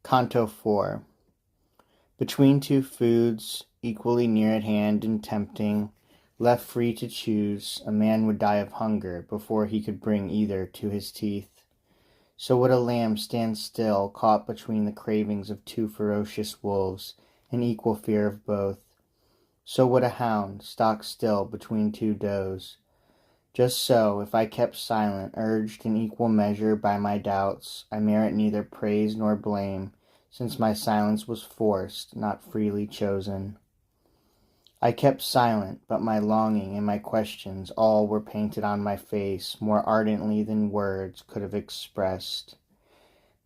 Canto 4. Between two foods, equally near at hand and tempting, left free to choose, a man would die of hunger before he could bring either to his teeth. So would a lamb stand still, caught between the cravings of two ferocious wolves, in equal fear of both. So would a hound stalk still between two does. Just so, if I kept silent, urged in equal measure by my doubts, I merit neither praise nor blame, since my silence was forced, not freely chosen. I kept silent, but my longing and my questions all were painted on my face more ardently than words could have expressed.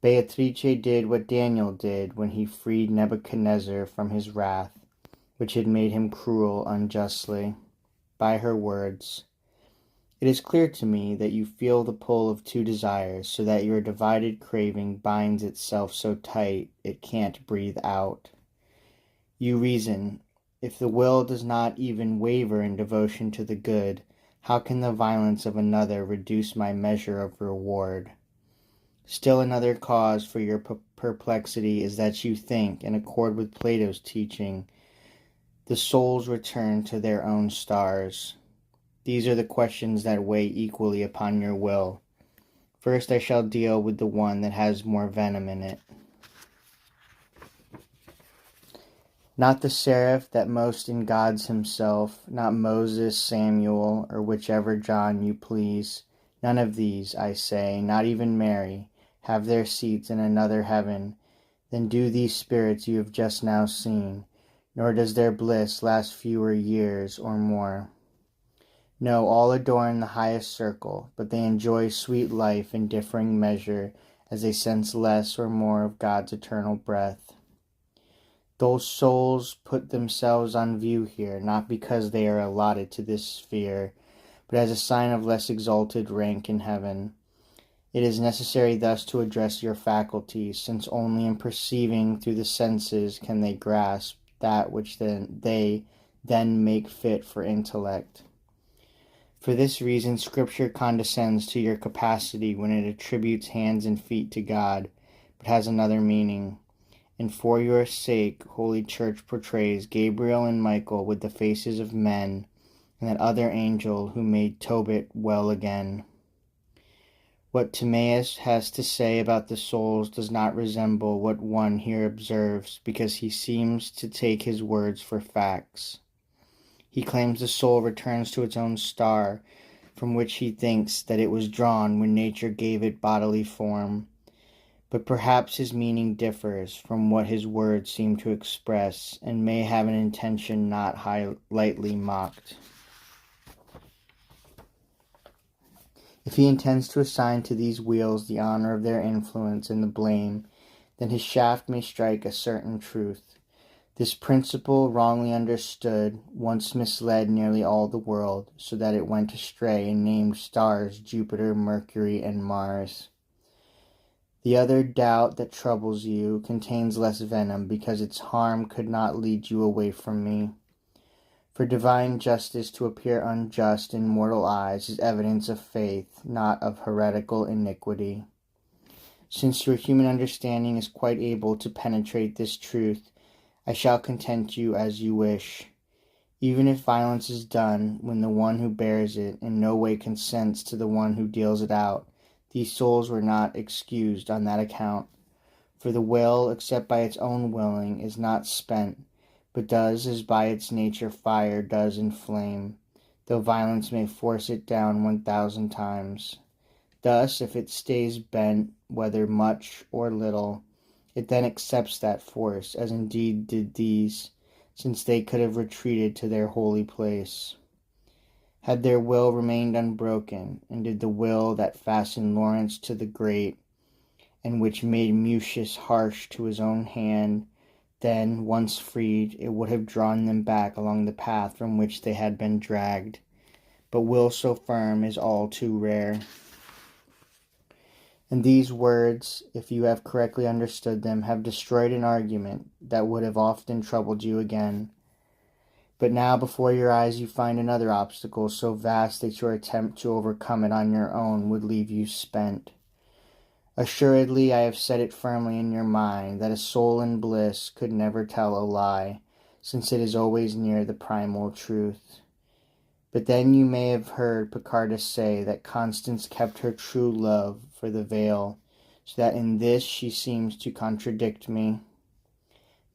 Beatrice did what Daniel did when he freed Nebuchadnezzar from his wrath, which had made him cruel unjustly, by her words. It is clear to me that you feel the pull of two desires, so that your divided craving binds itself so tight it can't breathe out. You reason, if the will does not even waver in devotion to the good, how can the violence of another reduce my measure of reward? Still another cause for your perplexity is that you think, in accord with Plato's teaching, the souls return to their own stars. These are the questions that weigh equally upon your will. First I shall deal with the one that has more venom in it. Not the seraph that most in God's himself, not Moses, Samuel, or whichever John you please. None of these, I say, not even Mary, have their seats in another heaven than do these spirits you have just now seen, nor does their bliss last fewer years or more. No, all adorn the highest circle, but they enjoy sweet life in differing measure as they sense less or more of God's eternal breath. Those souls put themselves on view here, not because they are allotted to this sphere, but as a sign of less exalted rank in heaven. It is necessary thus to address your faculties, since only in perceiving through the senses can they grasp that which they then make fit for intellect. For this reason, Scripture condescends to your capacity when it attributes hands and feet to God, but has another meaning. And for your sake, Holy Church portrays Gabriel and Michael with the faces of men, and that other angel who made Tobit well again. What Timaeus has to say about the souls does not resemble what one here observes, because he seems to take his words for facts. He claims the soul returns to its own star, from which he thinks that it was drawn when nature gave it bodily form. But perhaps his meaning differs from what his words seem to express, and may have an intention not lightly mocked. If he intends to assign to these wheels the honor of their influence and the blame, then his shaft may strike a certain truth. This principle, wrongly understood, once misled nearly all the world, so that it went astray and named stars Jupiter, Mercury, and Mars. The other doubt that troubles you contains less venom, because its harm could not lead you away from me. For divine justice to appear unjust in mortal eyes is evidence of faith, not of heretical iniquity. Since your human understanding is quite able to penetrate this truth, I shall content you as you wish. Even if violence is done when the one who bears it in no way consents to the one who deals it out, these souls were not excused on that account. For the will, except by its own willing, is not spent, but does as by its nature fire does inflame, though violence may force it down 1,000 times. Thus, if it stays bent, whether much or little, it then accepts that force, as indeed did these, since they could have retreated to their holy place. Had their will remained unbroken, and did the will that fastened Lawrence to the grate, and which made Mucius harsh to his own hand, then, once freed, it would have drawn them back along the path from which they had been dragged. But will so firm is all too rare. And these words, if you have correctly understood them, have destroyed an argument that would have often troubled you again. But now before your eyes you find another obstacle so vast that your attempt to overcome it on your own would leave you spent. Assuredly I have set it firmly in your mind that a soul in bliss could never tell a lie, since it is always near the primal truth. But then you may have heard Picardus say that Constance kept her true love for the veil, so that in this she seems to contradict me.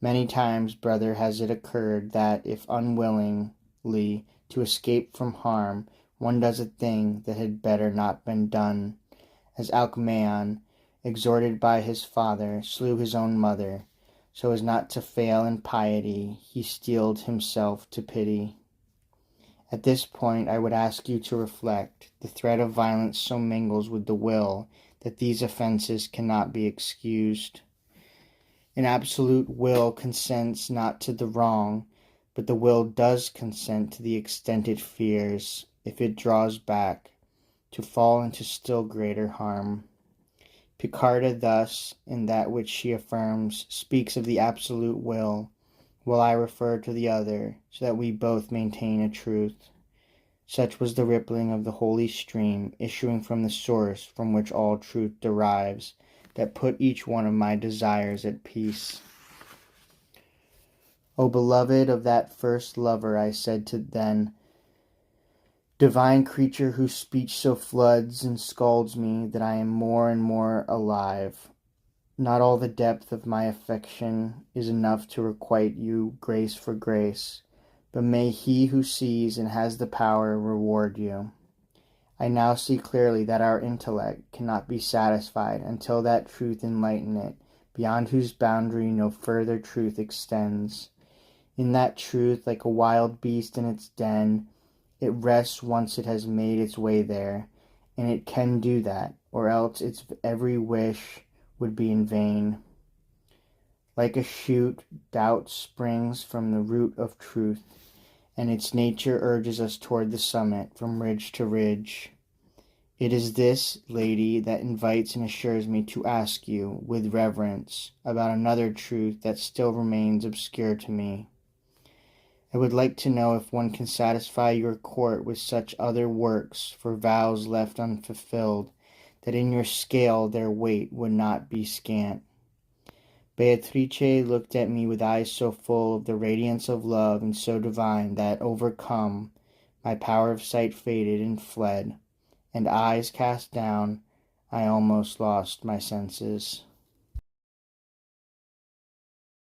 Many times, brother, has it occurred that, if unwillingly to escape from harm, one does a thing that had better not been done, as Alcmaeon, exhorted by his father, slew his own mother, so as not to fail in piety, he steeled himself to pity. At this point I would ask you to reflect. The threat of violence so mingles with the will that these offences cannot be excused. An absolute will consents not to the wrong, but the will does consent to the extent it fears, if it draws back, to fall into still greater harm. Picarda thus, in that which she affirms, speaks of the absolute will, while I refer to the other, so that we both maintain a truth. Such was the rippling of the holy stream, issuing from the source from which all truth derives, that put each one of my desires at peace. O beloved of that first lover, I said to then, divine creature whose speech so floods and scalds me that I am more and more alive. Not all the depth of my affection is enough to requite you grace for grace, but may he who sees and has the power reward you. I now see clearly that our intellect cannot be satisfied until that truth enlighten it, beyond whose boundary no further truth extends. In that truth, like a wild beast in its den, it rests once it has made its way there, and it can do that, or else its every wish would be in vain. Like a shoot, doubt springs from the root of truth, and its nature urges us toward the summit, from ridge to ridge. It is this, lady, that invites and assures me to ask you, with reverence, about another truth that still remains obscure to me. I would like to know if one can satisfy your court with such other works for vows left unfulfilled, that in your scale their weight would not be scant. Beatrice looked at me with eyes so full of the radiance of love and so divine that, overcome, my power of sight faded and fled, and eyes cast down, I almost lost my senses.